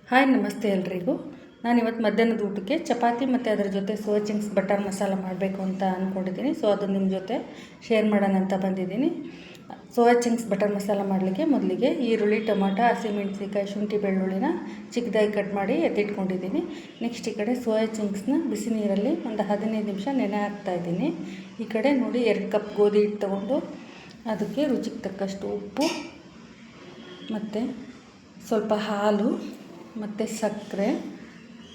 Hi, ನಮಸ್ತೆ ಎಲ್ರಿಗೂ. ನಾನಿವತ್ತು ಮಧ್ಯಾಹ್ನದ ಊಟಕ್ಕೆ ಚಪಾತಿ ಮತ್ತು ಅದರ ಜೊತೆ ಸೋಯಾ ಚಂಕ್ಸ್ ಬಟರ್ ಮಸಾಲ ಮಾಡಬೇಕು ಅಂತ ಅಂದ್ಕೊಂಡಿದ್ದೀನಿ. ಸೊ ಅದು ನಿಮ್ಮ ಜೊತೆ ಶೇರ್ ಮಾಡೋಣ ಅಂತ ಬಂದಿದ್ದೀನಿ. ಸೋಯಾ ಚಂಕ್ಸ್ ಬಟರ್ ಮಸಾಲ ಮಾಡಲಿಕ್ಕೆ ಮೊದಲಿಗೆ ಈರುಳ್ಳಿ, ಟೊಮಾಟೊ, ಹಸಿಮೆಣಸಿಕಾಯಿ, ಶುಂಠಿ, ಬೆಳ್ಳುಳ್ಳಿನ ಚಿಕ್ಕದಾಗಿ ಕಟ್ ಮಾಡಿ ಎತ್ತಿಟ್ಕೊಂಡಿದ್ದೀನಿ. ನೆಕ್ಸ್ಟ್ ಈ ಕಡೆ ಸೋಯಾ ಚಂಕ್ಸ್ನ ಬಿಸಿ ನೀರಲ್ಲಿ ಒಂದು 15 ನಿಮಿಷ ನೆನೆ ಹಾಕ್ತಾಯಿದ್ದೀನಿ. ಈ ಕಡೆ ನೋಡಿ 2 ಕಪ್ ಗೋಧಿ ಹಿಟ್ಟು ತೊಗೊಂಡು ಅದಕ್ಕೆ ರುಚಿಗೆ ತಕ್ಕಷ್ಟು ಉಪ್ಪು ಮತ್ತು ಸ್ವಲ್ಪ ಹಾಲು ಮತ್ತು ಸಕ್ಕರೆ,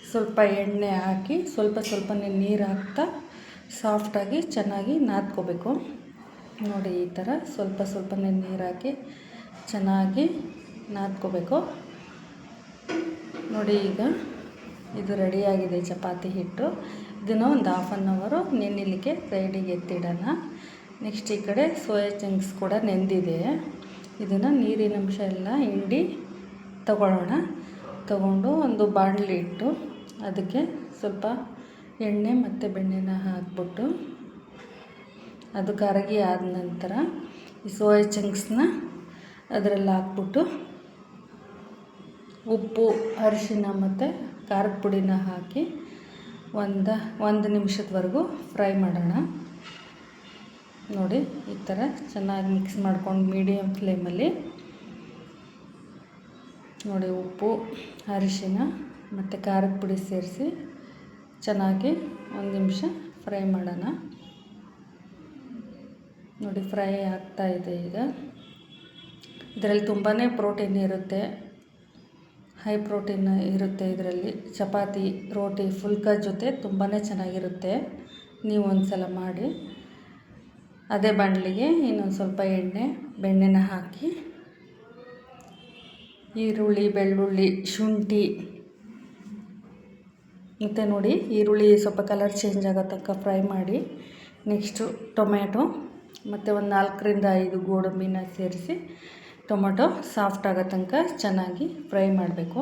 ಸ್ವಲ್ಪ ಎಣ್ಣೆ ಹಾಕಿ ಸ್ವಲ್ಪನೇ ನೀರು ಹಾಕ್ತಾ ಸಾಫ್ಟಾಗಿ ಚೆನ್ನಾಗಿ ನಾದ್ಕೋಬೇಕು. ನೋಡಿ ಈ ಥರ ಸ್ವಲ್ಪನೇ ನೀರು ಹಾಕಿ ಚೆನ್ನಾಗಿ ನಾದ್ಕೋಬೇಕು. ನೋಡಿ ಈಗ ಇದು ರೆಡಿಯಾಗಿದೆ ಚಪಾತಿ ಹಿಟ್ಟು. ಇದನ್ನು ಒಂದು 1/2 ಅವರ್ ನೆನೆಯಲಿಕ್ಕೆ ಸೈಡಿಗೆ ಎತ್ತಿಡೋಣ. ನೆಕ್ಸ್ಟ್ ಈ ಕಡೆ ಸೋಯಾ ಚಂಕ್ಸ್ ಕೂಡ ನೆಂದಿದೆ. ಇದನ್ನು ನೀರಿನ ಅಂಶ ಎಲ್ಲ ಹಿಂಡಿ ತಗೊಂಡು ಒಂದು ಬಾಣಲಿ ಇಟ್ಟು ಅದಕ್ಕೆ ಸ್ವಲ್ಪ ಎಣ್ಣೆ ಮತ್ತು ಬೆಣ್ಣೆನ ಹಾಕ್ಬಿಟ್ಟು ಅದು ಕರಗಿ ಆದ ನಂತರ ಈ ಸೋಯಾ ಚಂಕ್ಸ್ನ ಅದರಲ್ಲಿ ಹಾಕ್ಬಿಟ್ಟು ಉಪ್ಪು, ಅರಿಶಿನ ಮತ್ತು ಖಾರದ ಪುಡಿನ ಹಾಕಿ ಒಂದು ನಿಮಿಷದವರೆಗೂ ಫ್ರೈ ಮಾಡೋಣ. ನೋಡಿ ಈ ಥರ ಚೆನ್ನಾಗಿ ಮಿಕ್ಸ್ ಮಾಡ್ಕೊಂಡು ಮೀಡಿಯಮ್ ಫ್ಲೇಮಲ್ಲಿ ನೋಡಿ ಉಪ್ಪು, ಅರಿಶಿನ ಮತ್ತು ಖಾರದ ಪುಡಿ ಸೇರಿಸಿ ಚೆನ್ನಾಗಿ 1 ನಿಮಿಷ ಫ್ರೈ ಮಾಡೋಣ. ನೋಡಿ ಫ್ರೈ ಆಗ್ತಾಯಿದೆ. ಈಗ ಇದರಲ್ಲಿ ತುಂಬಾ ಪ್ರೋಟೀನ್ ಇರುತ್ತೆ, ಹೈ ಪ್ರೋಟೀನ್ ಇರುತ್ತೆ ಇದರಲ್ಲಿ. ಚಪಾತಿ, ರೋಟಿ, ಫುಲ್ಕ ಜೊತೆ ತುಂಬಾ ಚೆನ್ನಾಗಿರುತ್ತೆ. ನೀವು ಒಂದು ಸಲ ಮಾಡಿ. ಅದೇ ಬಾಣಲಿಗೆ ಇನ್ನೊಂದು ಸ್ವಲ್ಪ ಬೆಣ್ಣೆನ ಹಾಕಿ ಈರುಳ್ಳಿ, ಬೆಳ್ಳುಳ್ಳಿ, ಶುಂಠಿ ಮತ್ತು ನೋಡಿ ಈರುಳ್ಳಿ ಸ್ವಲ್ಪ ಕಲರ್ ಚೇಂಜ್ ಆಗೋ ತನಕ ಫ್ರೈ ಮಾಡಿ. ನೆಕ್ಸ್ಟು ಟೊಮ್ಯಾಟೊ ಮತ್ತು ಒಂದು 4ರಿಂದ 5 ಗೋಡಂಬಿನ ಸೇರಿಸಿ ಟೊಮೆಟೊ ಸಾಫ್ಟ್ ಆಗೋ ತನಕ ಚೆನ್ನಾಗಿ ಫ್ರೈ ಮಾಡಬೇಕು.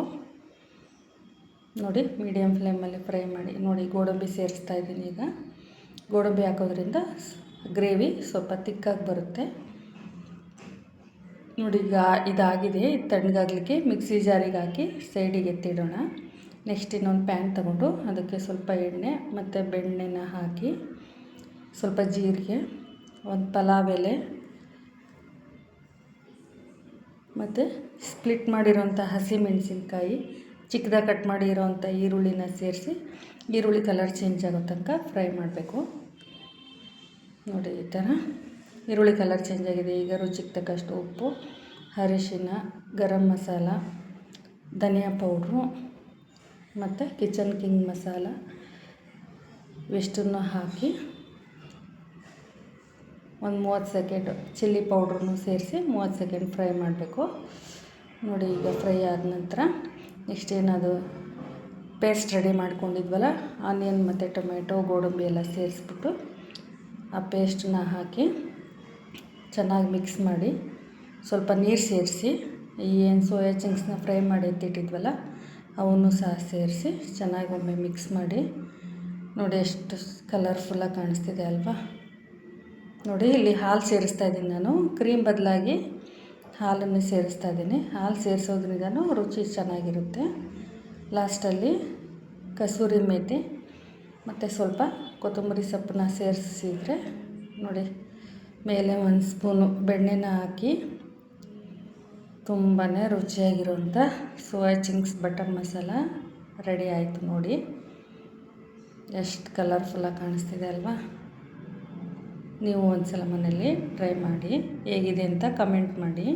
ನೋಡಿ ಮೀಡಿಯಮ್ ಫ್ಲೇಮಲ್ಲಿ ಫ್ರೈ ಮಾಡಿ. ನೋಡಿ ಗೋಡಂಬಿ ಸೇರಿಸ್ತಾ ಇದ್ದೀನಿ. ಈಗ ಗೋಡಂಬಿ ಹಾಕೋದ್ರಿಂದ ಗ್ರೇವಿ ಸ್ವಲ್ಪ ತಿಕ್ಕಾಗಿ ಬರುತ್ತೆ. ನೋಡಿ ಈಗ ಇದಾಗಿದೆ. ಇದು ತಣ್ಣಗಾಗಲಿಕ್ಕೆ ಮಿಕ್ಸಿ ಜಾರಿಗೆ ಹಾಕಿ ಸೈಡಿಗೆ ಎತ್ತಿಡೋಣ. ನೆಕ್ಸ್ಟ್ ಇನ್ನೊಂದು ಪ್ಯಾನ್ ತಗೊಂಡು ಅದಕ್ಕೆ ಸ್ವಲ್ಪ ಎಣ್ಣೆ ಮತ್ತು ಬೆಣ್ಣೆನ ಹಾಕಿ ಸ್ವಲ್ಪ ಜೀರಿಗೆ, ಒಂದು ಪಲಾವ್ ಎಲೆ ಮತ್ತು ಸ್ಪ್ಲಿಟ್ ಮಾಡಿರೋಂಥ ಹಸಿಮೆಣಸಿನ್ಕಾಯಿ, ಚಿಕ್ಕದಾಗಿ ಕಟ್ ಮಾಡಿರೋಂಥ ಈರುಳ್ಳಿನ ಸೇರಿಸಿ ಈರುಳ್ಳಿ ಕಲರ್ ಚೇಂಜ್ ಆಗೋ ತನಕ ಫ್ರೈ ಮಾಡಬೇಕು. ನೋಡಿ ಈ ಥರ ಈರುಳ್ಳಿ ಕಲರ್ ಚೇಂಜ್ ಆಗಿದೆ. ಈಗ ರುಚಿಗೆ ತಕ್ಕಷ್ಟು ಉಪ್ಪು, ಅರಿಶಿನ, ಗರಂ ಮಸಾಲ, ಧನಿಯಾ ಪೌಡ್ರು ಮತ್ತು ಕಿಚನ್ ಕಿಂಗ್ ಮಸಾಲ ಇವೆಷ್ಟನ್ನು ಹಾಕಿ ಒಂದು 30 ಸೆಕೆಂಡ್ ಚಿಲ್ಲಿ ಪೌಡ್ರನ್ನು ಸೇರಿಸಿ 30 ಸೆಕೆಂಡ್ ಫ್ರೈ ಮಾಡಬೇಕು. ನೋಡಿ ಈಗ ಫ್ರೈ ಆದ ನಂತರ ನೆಕ್ಸ್ಟ್ ಏನದು ಪೇಸ್ಟ್ ರೆಡಿ ಮಾಡ್ಕೊಂಡಿದ್ವಲ್ಲ, ಆನಿಯನ್ ಮತ್ತು ಟೊಮೆಟೊ, ಗೋಡಂಬಿ ಎಲ್ಲ ಸೇರಿಸ್ಬಿಟ್ಟು ಆ ಪೇಸ್ಟನ್ನ ಹಾಕಿ ಚೆನ್ನಾಗಿ ಮಿಕ್ಸ್ ಮಾಡಿ ಸ್ವಲ್ಪ ನೀರು ಸೇರಿಸಿ ಏನು ಸೋಯಾ ಚಂಕ್ಸ್ನ ಫ್ರೈ ಮಾಡಿ ಎತ್ತಿಟ್ಟಿದ್ವಲ್ಲ ಅವನ್ನು ಸಹ ಸೇರಿಸಿ ಚೆನ್ನಾಗಿ ಒಮ್ಮೆ ಮಿಕ್ಸ್ ಮಾಡಿ. ನೋಡಿ ಎಷ್ಟು ಕಲರ್ಫುಲ್ಲಾಗಿ ಕಾಣಿಸ್ತಿದೆ ಅಲ್ವಾ. ನೋಡಿ ಇಲ್ಲಿ ಹಾಲು ಸೇರಿಸ್ತಾ ಇದ್ದೀನಿ. ನಾನು ಕ್ರೀಮ್ ಬದಲಾಗಿ ಹಾಲನ್ನು ಸೇರಿಸ್ತಾ ಇದ್ದೀನಿ. ಹಾಲು ಸೇರಿಸೋದ್ರಿಂದನೂ ರುಚಿ ಚೆನ್ನಾಗಿರುತ್ತೆ. ಲಾಸ್ಟಲ್ಲಿ ಕಸೂರಿ ಮೇಥಿ ಮತ್ತು ಸ್ವಲ್ಪ ಕೊತ್ತಂಬರಿ ಸೊಪ್ಪನ್ನ ಸೇರಿಸಿದರೆ ನೋಡಿ ಮೇಲೆ 1 ಸ್ಪೂನು ಬೆಣ್ಣೆನ ಹಾಕಿ ತುಂಬಾ ರುಚಿಯಾಗಿರುವಂಥ soya chunks butter masala ready ಆಯಿತು. ನೋಡಿ ಎಷ್ಟು ಕಲರ್ಫುಲ್ಲಾಗಿ ಕಾಣಿಸ್ತಿದೆ ಅಲ್ವಾ. ನೀವು ಒಂದು ಸಲ ಮನೆಯಲ್ಲಿ ಟ್ರೈ ಮಾಡಿ, ಹೇಗಿದೆ ಅಂತ ಕಮೆಂಟ್ ಮಾಡಿ.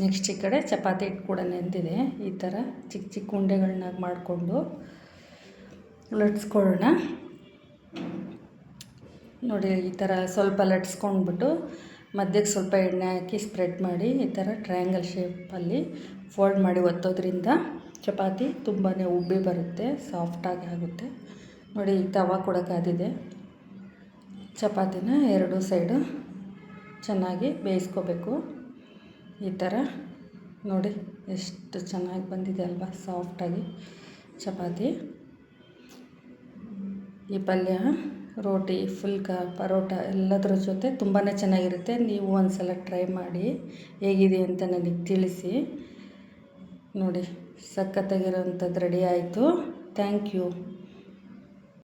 ನೆಕ್ಸ್ಟ್ ಈ ಕಡೆ ಚಪಾತಿ ಹಿಟ್ಟು ಕೂಡ ನೆಂದಿದೆ. ಈ ಥರ ಚಿಕ್ಕ ಚಿಕ್ಕ ಉಂಡೆಗಳನ್ನಾಗಿ ಮಾಡಿಕೊಂಡು ಲಟ್ಸ್ಕೊಳ್ಳೋಣ. ನೋಡಿ ಈ ಥರ ಸ್ವಲ್ಪ ಲಟ್ಸ್ಕೊಂಡ್ಬಿಟ್ಟು ಮಧ್ಯಕ್ಕೆ ಸ್ವಲ್ಪ ಎಣ್ಣೆ ಹಾಕಿ ಸ್ಪ್ರೆಡ್ ಮಾಡಿ ಈ ಥರ ಟ್ರಯಾಂಗಲ್ ಶೇಪಲ್ಲಿ ಫೋಲ್ಡ್ ಮಾಡಿ ಒತ್ತೋದ್ರಿಂದ ಚಪಾತಿ ತುಂಬಾ ಉಬ್ಬಿ ಬರುತ್ತೆ, ಸಾಫ್ಟಾಗಿ ಆಗುತ್ತೆ. ನೋಡಿ ಈಗ ತವಾ ಕೂಡ ಕಾದಿದೆ. ಚಪಾತಿನ 2 ಸೈಡು ಚೆನ್ನಾಗಿ ಬೇಯಿಸ್ಕೋಬೇಕು. ಈ ಥರ ನೋಡಿ ಎಷ್ಟು ಚೆನ್ನಾಗಿ ಬಂದಿದೆ ಅಲ್ವಾ, ಸಾಫ್ಟಾಗಿ ಚಪಾತಿ. ಈ ಪಲ್ಯ ರೋಟಿ, ಫುಲ್ಕ, ಪರೋಟ ಎಲ್ಲದರ ಜೊತೆ ತುಂಬಾ ಚೆನ್ನಾಗಿರುತ್ತೆ. ನೀವು ಒಂದು ಸಲ ಟ್ರೈ ಮಾಡಿ ಹೇಗಿದೆ ಅಂತ ನನಗೆ ತಿಳಿಸಿ. ನೋಡಿ ಸಖತ್ತಾಗಿರೋವಂಥದ್ದು ರೆಡಿ ಆಯಿತು. Thank you.